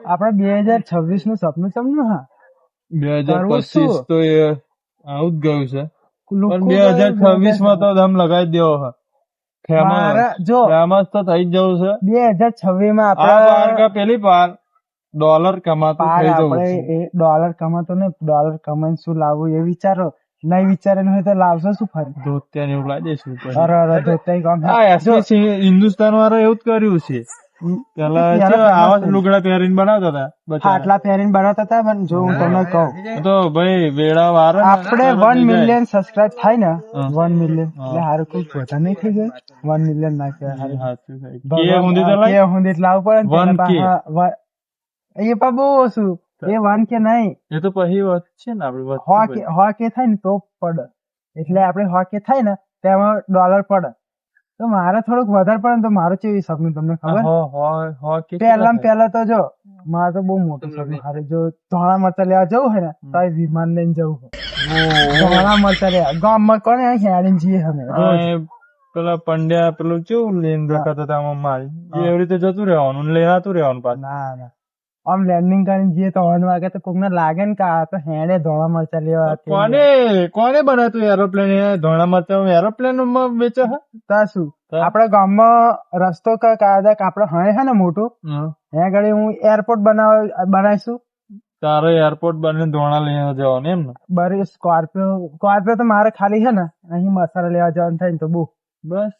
આપડે 2026 નું સપનું ચમનું હા 2025 તો એ આવું જ ગયું છે લોકો પણ 2026 માં તો દમ લગાવી દેવો છે મારા જો ફેમસ તો થઈ જ જવું છે 2026 માં આ આપડે પાર કે પેલી પાર ડોલર કમાતું પાર થઈ જવું આપણે છે એ ડોલર કમાતો ને ડોલર કમાઈને શું લાવવું એ વિચારો નહીં વિચારેલું હોય તો લાવશો શું ફરી ધોતિયા એવું લાવી દઈશું અરે ધોતાઈ કામ હા એસપી હિન્દુસ્તાન વાળા એવું જ કર્યું છે પેલા આવા લુગડા પહેરીને બનાવતા હતા આટલા ફેરીને બનાવતા હતા પણ જો હું તમને કહું તો ભાઈ વેળા વાર આપણે 1 મિલિયન સબસ્ક્રાઇબ થાય ને 1 મિલિયન એટલે હારું કોઈ પોતા નહીં થઈ ગયું 1 મિલિયન ના કહેવાય કે હું લાવવું પડે એ પણ બહુ ઓછું એ 1K નહીં એ તો પછી વાત છે ને આપડે 100K થાય ને તો પડે એટલે આપણે 100K થાય ને તેમાં ડોલર પડે તો મારે થોડુંક વધારે પડે તો મારું કેવી સપનું તમને ખબર પહેલા તો જો મારે તો બહુ મોટું સપનું હારે જો ધોળા મરચા લેવા જવું હોય ને તો વિમાન લઈને જવું હોય ધોળા મરચા લેવા ગામમાં કોને હેડીને જઈએ અમે પેલા પંડ્યા પેલું કેવું લઈને રખાતા હતા મારી એવી રીતે જતું રહેવાનું લેવાતું રહેવાનું પાછું ના આમ લેન્ડિંગ કરીને જઈએ તો 1 વાગે તો કોકને લાગે ને કે આ તો હેડે ધોળા મરચા લેવા કોને બનાવ્યું એરોપ્લેન ધોળા મરચા એરોપ્લેન માં વેચે તા શું આપડા ગામમાં રસ્તો કાયદા આપડે હે ને મોટું ત્યાં આગળ હું એરપોર્ટ બનાવીશું તારે એરપોર્ટ બને ધોળા લઈને જવાનું એમ ને બરે સ્કોર્પિયો તો મારે ખાલી છે ને અહીં મસાલા લેવા જવાનું થાય ને તો બહુ બસ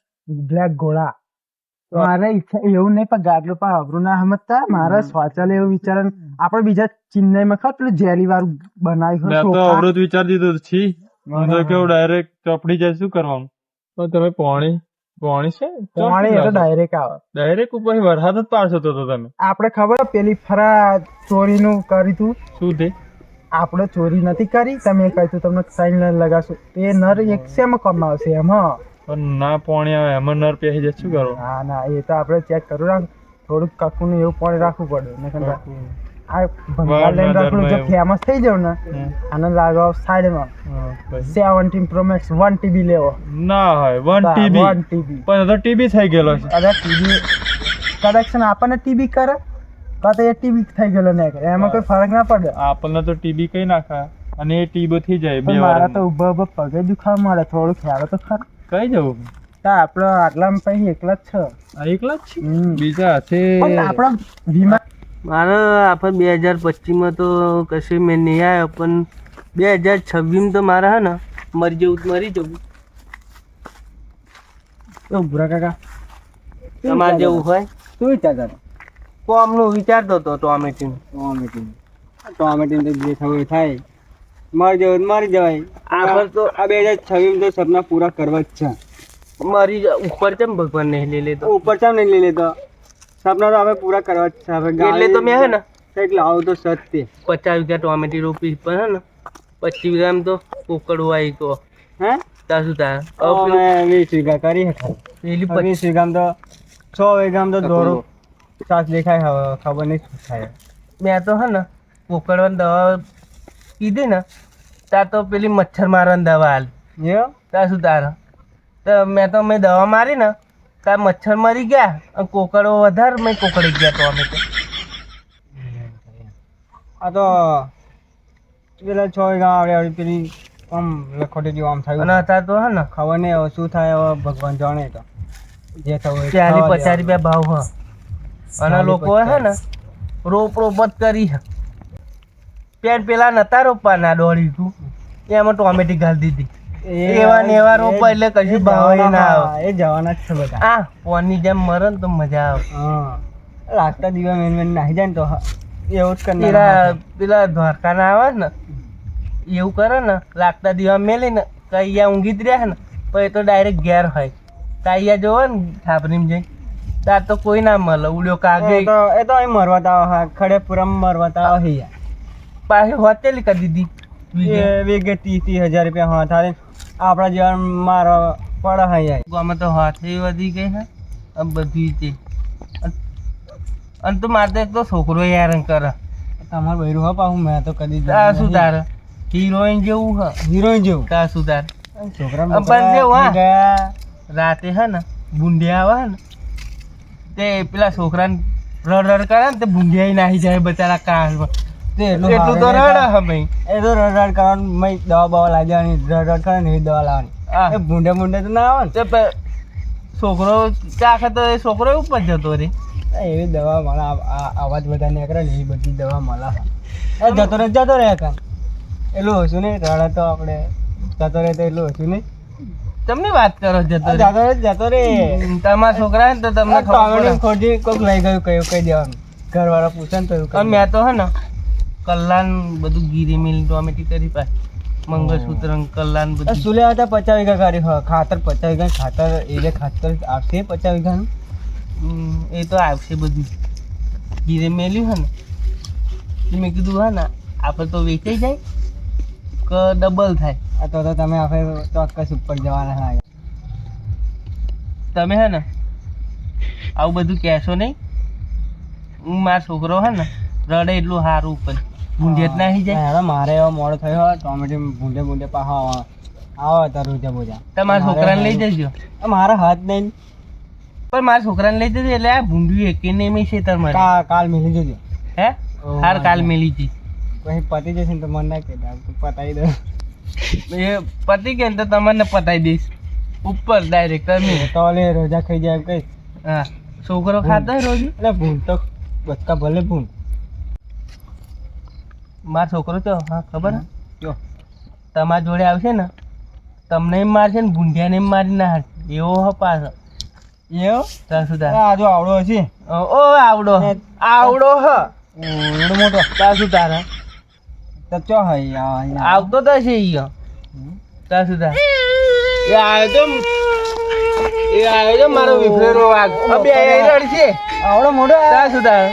બ્લેક ઘોડા મારે ઈચ્છા એવું નહીં પણ ગાડલું પણ અઘરું ના સમજતા મારે શૌચાલય એવું વિચાર આપડે બીજા ચેન્નઈ માં ખાવ પેલું જેલી વાળું બનાવ્યું અવરોધ વિચાર દીધો છી કેવું ડાયરેક્ટ ચોપડી જાય શું કરવાનું તમે પોણી છે પોણી એ તો ડાયરેક્ટ આવે ડાયરેક્ટ ઉપર વરસાદ જ પાડશો તો તમે આપડે ખબર પેલી ફરા ચોરી નું કર્યું તું શું તે આપડે ચોરી નથી કરી તમે કહ્યું તમને સાઈન લગાવશો એ નર એક શેમાં કમાવશે એમાં ના પોણી આવે એમાં નર પહેરી જાય શું કરો ના એ તો આપડે ચેક કરું રાખ થોડુંક કકું એવું પાણી રાખવું પડે આ ભંગાર લઈને રાખવું જો ફેમસ થઈ જાવ ને આને લાગો સાઈડમાં 17 Pro Max 1 TB લેવો ના હોય 1 TB પણ તો TB થઈ ગયેલો છે અરે TB કનેક્શન આપણને TB કરે તો એ TB થઈ ગયેલો ને એમાં કોઈ ફરક ના પડે આપણને તો TB કઈ નાખા અને એ TB થઈ જાય બે મારા તો ઉભા પગે દુખાવા મળે થોડું ખ્યાલ તો ખરા કઈ જવું આપડે આટલામાં પછી એકલા જ છે બીજા છે આપડા વીમા મારે આપણે 2025 માં તો કશે મેં નહીં આવ્યો પણ 2026 તો મારે હે ને મરી જવું તો ભૂરા કાકા તમારે જેવું હોય શું વિચાર કરો કોમનું વિચારતો હતો ટોમેટીન તો જે થયું એ થાય મરી જવાય આપણે તો આ 2026 તો સપના પૂરા કરવા જ છે મારી ઉપર કેમ ભગવાન નહીં લઈ લેતો ઉપર કેમ નહીં લઈ લેતો સપના તો આપણે પૂરા કરવા જ છે આપણે એટલે તો મેં હે ને એટલે આવું તો સત્ય 50 વીઘા ટોમેટી રોપી પણ હે ને 25 વીઘામાં તો કોકડું આવી તો હે ત્યાં શું થાય 20 વીઘા કરી પેલી 25 વીઘામાં તો 100 વીઘામાં તો દોરો સાસ દેખાય હવે ખબર નહીં શું થાય મેં તો હે ને કોકડવાની દવા કીધી ને ત્યાં તો પેલી મચ્છર મારવાની દવા હાલ ત્યાં શું તારે તો મેં દવા મારી ને ત્યાં મચ્છર મરી ગયા અને કોકડો વધારે મેં કોકડી ગયા તો અમે તો આ તો પેલા 6 વીઘા આવડે પેલી આમ લખોટી જેવું આમ થયું અને અત્યારે તો હે ને ખબર નહીં હવે શું થાય હવે ભગવાન જાણે તો જે થવું 40-50 રૂપિયા ભાવ હ અને લોકો હે ને રોપ જ કરી પેલા નતા રોપવાના 1.5 વીઘું એમાં ટોમેટી ઘાલી દીધી એવા ને એવા રોપા એટલે કશું ભાવ ના આવે એ જવાના જ છે બધા આ પોની જેમ મરે ને તો મજા આવે લાગતા દીવા મેન નાહી જાય ને તો એવું જ કરે પેલા દ્વારકા ના આવે ને એવું કરે ને લાગતા દીવા મેલી ને કૈયા ઊંઘી જ રહ્યા ને પછી તો ડાયરેક્ટ ઘેર હોય કૈયા જોવો ને થાપરીમાં જઈ તાર તો કોઈ ના મળે ઉડ્યો કાગે એ તો અહીં મરવાતા હા ખડેપુરામાં મરવાતા આવે પાછી હોટેલી કરી દીધી વીઘે 30,000 રૂપિયા હા થાય આપડા જેવા મારવા પડે હા આમાં તો હાથે વધી ગઈ હે બધી છે અને તું મારે તો છોકરો યાર કરે તમારે બૈરું હા પાછું મેં તો કદી શું તારે હિરોઈન જેવું હ હિરોઈન જેવું કા શું તાર છોકરા પણ જેવું રાતે હે ને બુંડિયા આવે ને તે પેલા છોકરાને રડ કરે ને તે ભૂંડિયાઈ નાહી જાય બચારા કાળમાં. એટલું તો રડ હમે એ તો રડ કરવાનું મય દવા બવા લાગવાની રડ કરે ને એવી દવા લાવવાની એ ભૂંડે તો ના આવે ને તે છોકરો ચાખે તો એ છોકરો ઉપર જતો રે. એવી દવા મળે અવાજ બધા નીકળે ને એવી બધી દવા મળે જતો રહે કામ એટલું ઓછું નહીં રડે તો આપણે જતો રહે તો એટલું ઓછું નહીં. તમને વાત કરો જતો રે તમારા છોકરા ને તો તમને ખબર ખોટી કોઈક લઈ ગયું કયું કહી દેવાનું ઘરવાળા પૂછે ને તો એવું પડે. મેં તો હે ને કલ્લાન બધું ગીરી મિલ ટોમેટી કરી પાછી મંગળસૂત્ર કલ્લાન બધું સુલે હતા 50 વીઘા ગાડી ખાતર 50 વીઘા ખાતર એટલે ખાતર આવશે 50 વીઘાનું. એ તો આવશે બધું ગીરે મેલ્યું હે ને મેં કીધું હે ને આપણે તો વેચાઈ જાય કે ડબલ થાય. તો તમે આપણે ચોક્કસ ઉપર જવાના હા. તમે હે ને આવું બધું કહેશો નહીં. હું મારો છોકરો હે ને રડે એટલું સારું ઉપર ભૂંડિયત નાહી જાય. મારે એવો મોડો થયો ટોમેટી ભૂંડે પાછો આવો હતા રોજા બોજા. તમારા છોકરાને લઈ જજો. મારા હાથ નહીં પણ મારા છોકરાને લઈ જજો એટલે આ ભૂંડ્યું એકે ને મેં છે તમારે કાલ મેલી જજો. હે હાર કાલ મેલી હતી પછી પતી જશે ને તો મને ના કહેતા પતાવી દો. એ પતી ગયા ને તો તમને પતાવી દઈશ ઉપર ડાયરેક્ટ તમે તો ઓલે રોજા ખાઈ જાય એમ કઈ. હા છોકરો ખાતો હોય રોજ. એટલે ભૂંડ તો બચકા ભલે ભૂંડ. મારો છોકરો તો હા ખબર હે જો તમારા જોડે આવશે ને તમને એમ મારશે ને ભૂંડિયાને એમ મારી ના હાર એવો હ પાછો એવો ત્યાં સુધી આ જો આવડો હશે ઓ આવડો હ એવડો મોટો ત્યાં શું તારા તો ચો હોય આવતો તો છે ઈ ત્યાં સુધી એ આવ્યો તો મારો વિફરેરો વાઘ અબે રડશે આવડો મોટો ત્યાં સુધી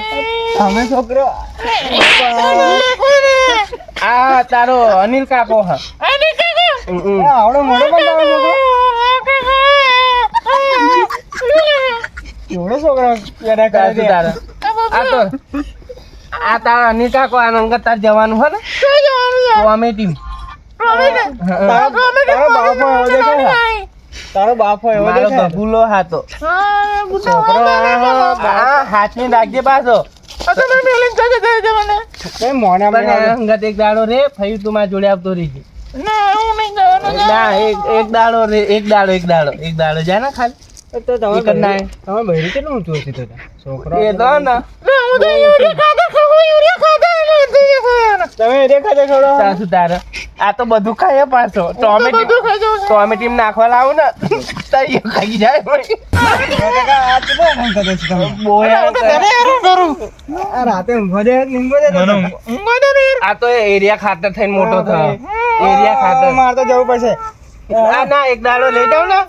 અમે છોકરો આ તારો અનિલ કાકો હ આવડો મોટો પણ તારો છોકરો એવડો છોકરો પેદા કરે છે. આ તો આ તારા અનિલ કાકો આ અંગત તાર જવાનું હે ને અમે ટીમ તારો બાપો એવો મારો દેખાય. બબુલો હાતો છોકરો હાથની રાખજે પાછો કઈ મોને પણ અંગત એક દાડો રે ફરી તું મારા જોડે આવતો રહીજે. ના એક દાડો જા ને ખાલી તો એક જ ના તમે બહેરી કેટલું ઊંચું હશે તો છોકરો એ તો ને તમે દેખાતે થોડો ત્યાં શું તારે આ તો બધું ખાય પાછો ટોમેટી નાખવા લાવું ને તઈ ખાઈ જાય રાતે ઊંઘો દે લીંગો દે આ તો એરિયા ખાતર થઈને મોટો થયો એરિયા ખાતર મારે તો જવું પડશે આ ના એક દાડો લઈ જાવ ને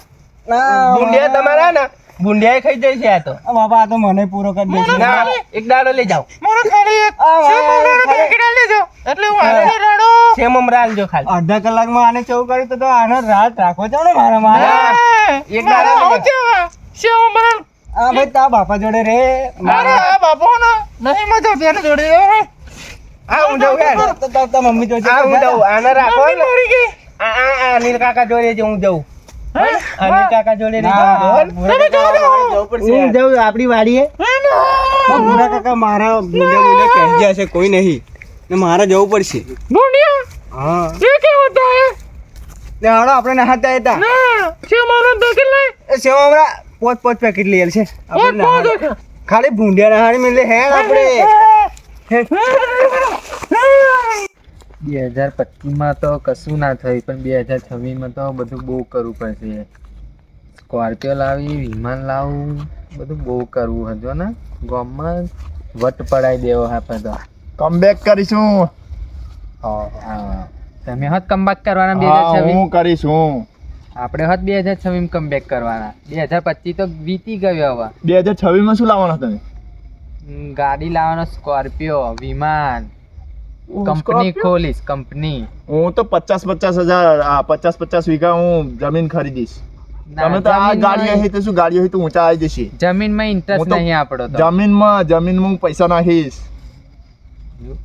ભૂંડિયા તમારા ને ભૂંડિયા ખાઈ જાય છે આ તો બાપા આ તો મને પૂરો કરી દેશે ના એક દાડો લઈ જાવ સેમ અમરાલ જો ખાલી અડધા કલાકમાં આને ચૌ કર્યું તો આનો રાત રાખવો છે ને મારા મારા એક દાડો લઈ જાવ. આ ભાઈ તા બાપા જોડે રે આ હું જાઉં યાર તો મમ્મી જોડે આ હું જાઉં આને રાખો ને આ અનિલ કાકા જોડે જ હું જાઉં અનિલ કાકા જોડે હું જાઉં આપડી વાડીએ ભૂરા કાકા મારા ભૂંડે કહી ગયા છે કોઈ નહીં ને મારે જવું પડશે હા ને હાડો આપણે નહાતા હતા સેવ હમણાં પોચ પેકેટ લઈ છે આપણે ખાલી ભૂંડિયા નહાડી મિલે હે આપણે 2025 તો કશું ના થયું પણ 2026 તો બધું બહુ કરવું પડશે. સ્કોર્પિયો લાવી, વિમાન લાવવું, બધું બહુ કરવું હજો ને ગામમાં વટ પડાવી દેવો આપણે તો. કમબેક કરીશું. તમે હોત કમબેક કરવાના 2026. હું કરીશું. આપણે હોત 2026 કમબેક કરવાના. 2025 તો વીતી ગયો હવે. 2026 માં શું લાવવાના તમે? ગાડી લાવવાનો, સ્કોર્પિયો, વિમાન, કંપની ખોલીશ કંપની. હું તો 50,000 વીઘા હું જમીન ખરીદીશ. તમે તો આ ગાડીઓ હોય તો શું ગાડીઓ હોય તો ઊંચા આવી જશે. જમીનમાં ઇન્ટરેસ્ટ નહીં આપણો તો. જમીનમાં હું પૈસા નાખીશ.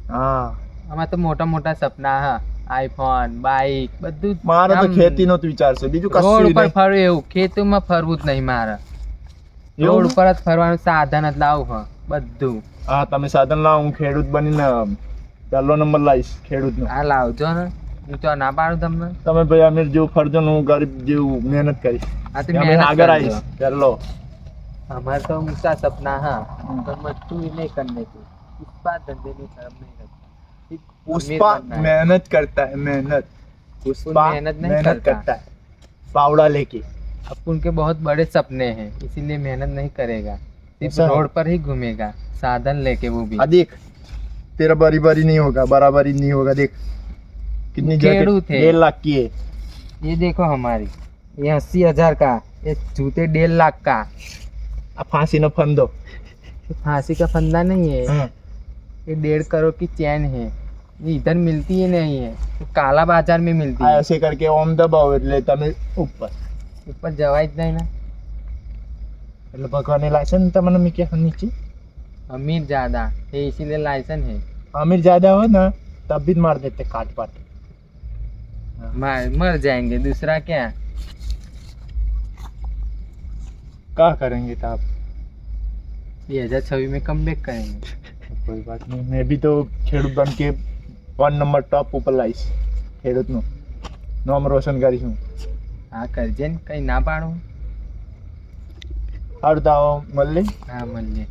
હા આમાં તો મોટા મોટા સપના હા, આઈફોન, બાઈક બધું. મારો તો ખેતીનો જ વિચાર છે, બીજું કશું રોડ ઉપર નહીં. ફરવું એવું, ખેતીમાં ફરવું જ નહીં મારે. રોડ ઉપર જ ફરવાનું સાધન જ લાવું હા, બધું. હા તમે સાધન લાવો, હું ખેડૂત બનીને પહેલો નંબર લાવીશ ખેડૂતનો. હા લાવજો ને, હું તો ના પાડું તમને. તમે ભાઈ અમીર જેવું ફરજો ને હું ગરીબ જેવું મહેનત કરીશ. આ તો અમે મહેનત આગળ કરજો. આવીશ પહેલો. हमारे तो ऊंचा सपना है, पर मजदूरी नहीं करने की, इस्पात धंधे में शर्म नहीं रखती। पुष्पा मेहनत करता है, मेहनत। पुष्पा मेहनत नहीं मेहनत करता। करता है पावड़ा लेके। अब उनके बहुत बड़े सपने हैं, इसीलिए मेहनत नहीं करेगा, सिर्फ ऐसा है? रोड पर ही घूमेगा, साधन लेके, वो भी। देख तेरा बराबरी नहीं होगा, बराबरी नहीं होगा। देख कितनी खेड़ूत है। 1.5 लाख की है। ये देखो हमारी, ये 80,000 का, ये जूते 1.5 लाख का। अब फांसी न फंदो। फांसी का फंदा नहीं है, हाँ। ये 1.5 करोड़ की चैन है, ये इधर मिलती ही नहीं है, ये काला बाजार में मिलती है। ऐसे करके ओम दबाओ એટલે તમે ઉપર ऊपर जवाई नहीं ना, એટલે ભગવાને લાયસન્સ તમને મૂક્યા નીચે। अमीर ज्यादा है इसीलिए लाइसेंस है। अमीर ज्यादा हो ना तब भी मार देते काट पाट। मर जाएंगे, दूसरा क्या। क्या करेंगे तो आप? 2026 में कम बैक करेंगे। कोई बात नहीं, मैं भी तो खेडूत बन के 1 नंबर टॉप ऊपर लाइस खेडूत નું નામ રોશન કરીશું। हाँ करजे ने, कहीं ना पाड़ू। હરદાઓ મલ્લી। हाँ મળીએ।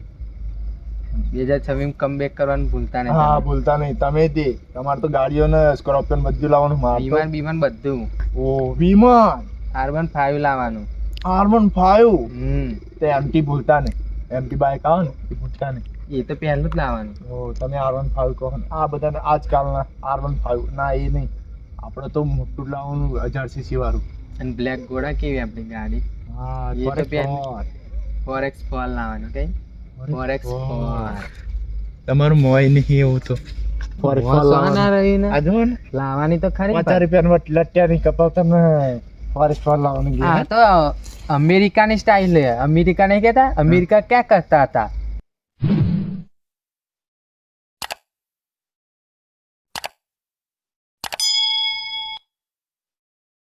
2026 में कम बैक करવાનું ભૂલતા નહીં। હા ભૂલતા નહીં તમે તે તમાર તો ગાડીઓ ને સ્કોર્પિયન બધું લાવવાનું માર તો વિમાન બીમાન બધું, ઓ વિમાન R15 લાવવાનું। R15 હમ, તે એમટી ભૂલતા નહીં, એમટી બાઇક આવે ને એ ભૂલતા નહીં। એ તો પહેલું જ લાવવાનું। ઓ તમે R15 કહો ને આ બધાને આજકાલના R15 ના એ નહીં, આપણે તો મોટું લાવવાનું 1000cc વાળું। અને બ્લેક ઘોડા કેવી આપણી ગાડી, હા એ તો પહેલું। Forex4 લાવવાનું, કઈ Forex4 તમારું મોય નહીં એવું તો ના રહ્યું ને, આ જો ને લાવવાની તો ખરી। 50 રૂપિયાનું લટ્યા નહીં કપાવતા ને ફોરેસ્ટ લાવવાનું हाँ तो अमेरिका ने स्टाइल है, अमेरिका नहीं कहता, अमेरिका क्या करता था,